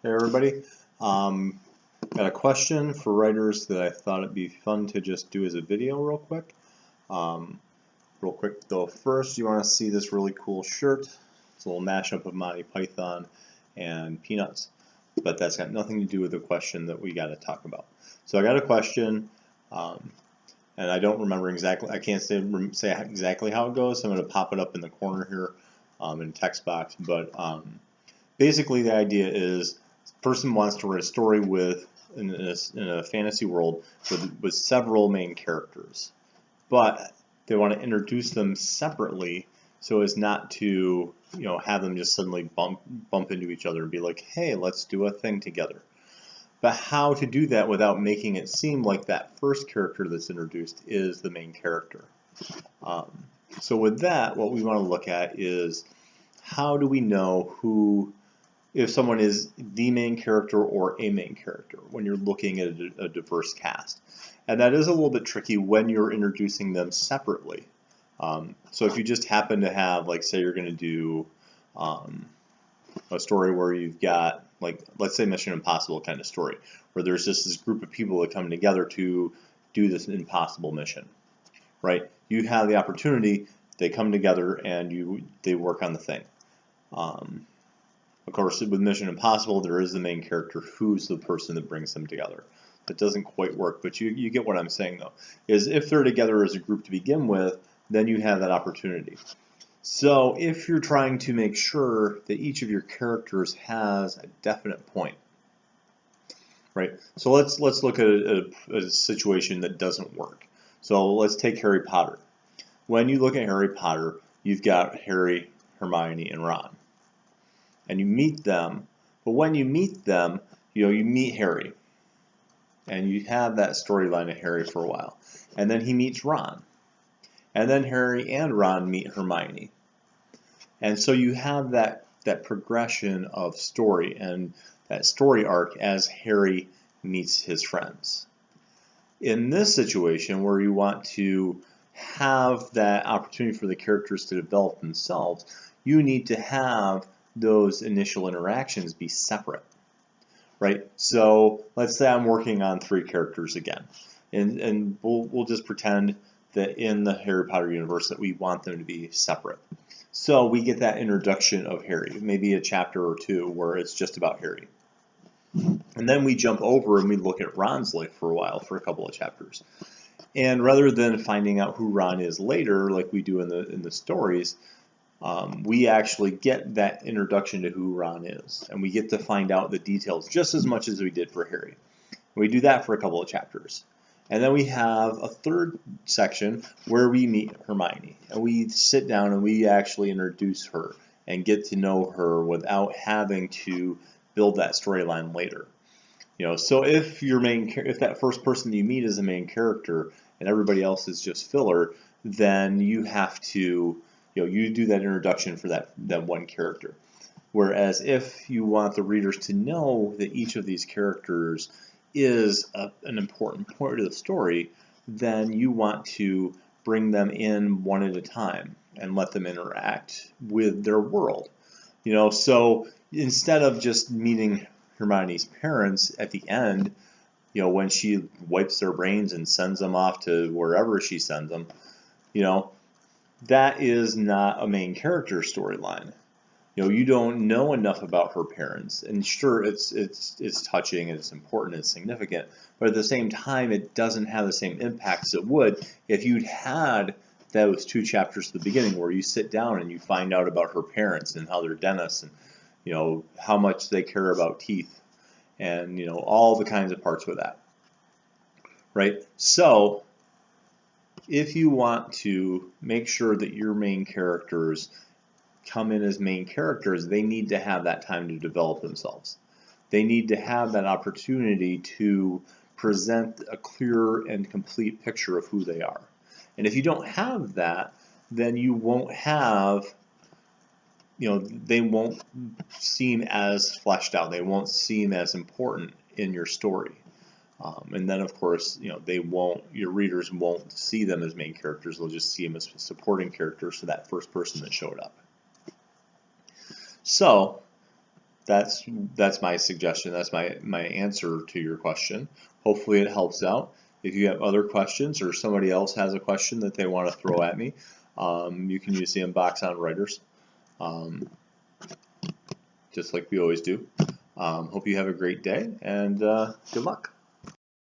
Hey everybody, got a question for writers that I thought it'd be fun to just do as a video real quick. Real quick though, first you want to see this really cool shirt. It's a little mashup of Monty Python and Peanuts, but that's got nothing to do with the question that we got to talk about. So I got a question, and I don't remember exactly, I can't say exactly how it goes, so I'm going to pop it up in the corner here in text box, but basically the idea is person wants to write a story in a fantasy world with several main characters, but they want to introduce them separately so as not to have them just suddenly bump into each other and be like, hey, let's do a thing together. But how to do that without making it seem like that first character that's introduced is the main character. So with that, what we want to look at is how do we know if someone is the main character or a main character when you're looking at a diverse cast. And that is a little bit tricky when you're introducing them separately. So if you just happen to have, like, say you're going to do a story where you've got, like, let's say Mission Impossible kind of story, where there's just this group of people that come together to do this impossible mission, right? You have the opportunity, they come together and they work on the thing. Of course, with Mission Impossible, there is the main character who's the person that brings them together. That doesn't quite work, but you get what I'm saying, though. Is if they're together as a group to begin with, then you have that opportunity. So if you're trying to make sure that each of your characters has a definite point, right? So let's look at a situation that doesn't work. So let's take Harry Potter. When you look at Harry Potter, you've got Harry, Hermione, and Ron. And you meet them, but when you meet them, you meet Harry, and you have that storyline of Harry for a while, and then he meets Ron, and then Harry and Ron meet Hermione, and so you have that progression of story and that story arc as Harry meets his friends. In this situation where you want to have that opportunity for the characters to develop themselves, you need to have those initial interactions be separate, right? So let's say I'm working on 3 characters again, and we'll just pretend that in the Harry Potter universe that we want them to be separate. So we get that introduction of Harry, maybe a chapter or 2 where it's just about Harry. And then we jump over and we look at Ron's life for a while, for a couple of chapters. And rather than finding out who Ron is later, like we do in the stories, we actually get that introduction to who Ron is, and we get to find out the details just as much as we did for Harry. We do that for a couple of chapters. And then we have a third section where we meet Hermione, and we sit down and we actually introduce her and get to know her without having to build that storyline later. So if that first person you meet is the main character and everybody else is just filler, then you have to you do that introduction for that one character. Whereas if you want the readers to know that each of these characters is an important part of the story, then you want to bring them in one at a time and let them interact with their world. So instead of just meeting Hermione's parents at the end, when she wipes their brains and sends them off to wherever she sends them, that is not a main character storyline. You don't know enough about her parents, and sure, it's touching and it's important and significant, but at the same time, it doesn't have the same impact as it would if you'd had those 2 chapters at the beginning where you sit down and you find out about her parents and how they're dentists and how much they care about teeth and all the kinds of parts with that, right? So if you want to make sure that your main characters come in as main characters, they need to have that time to develop themselves. They need to have that opportunity to present a clear and complete picture of who they are. And if you don't have that, then you won't have, they won't seem as fleshed out. They won't seem as important in your story. And then, of course, your readers won't see them as main characters. They'll just see them as supporting characters for that first person that showed up. So that's my suggestion. That's my answer to your question. Hopefully it helps out. If you have other questions or somebody else has a question that they want to throw at me, you can use the inbox on Writers, just like we always do. Hope you have a great day, and good luck.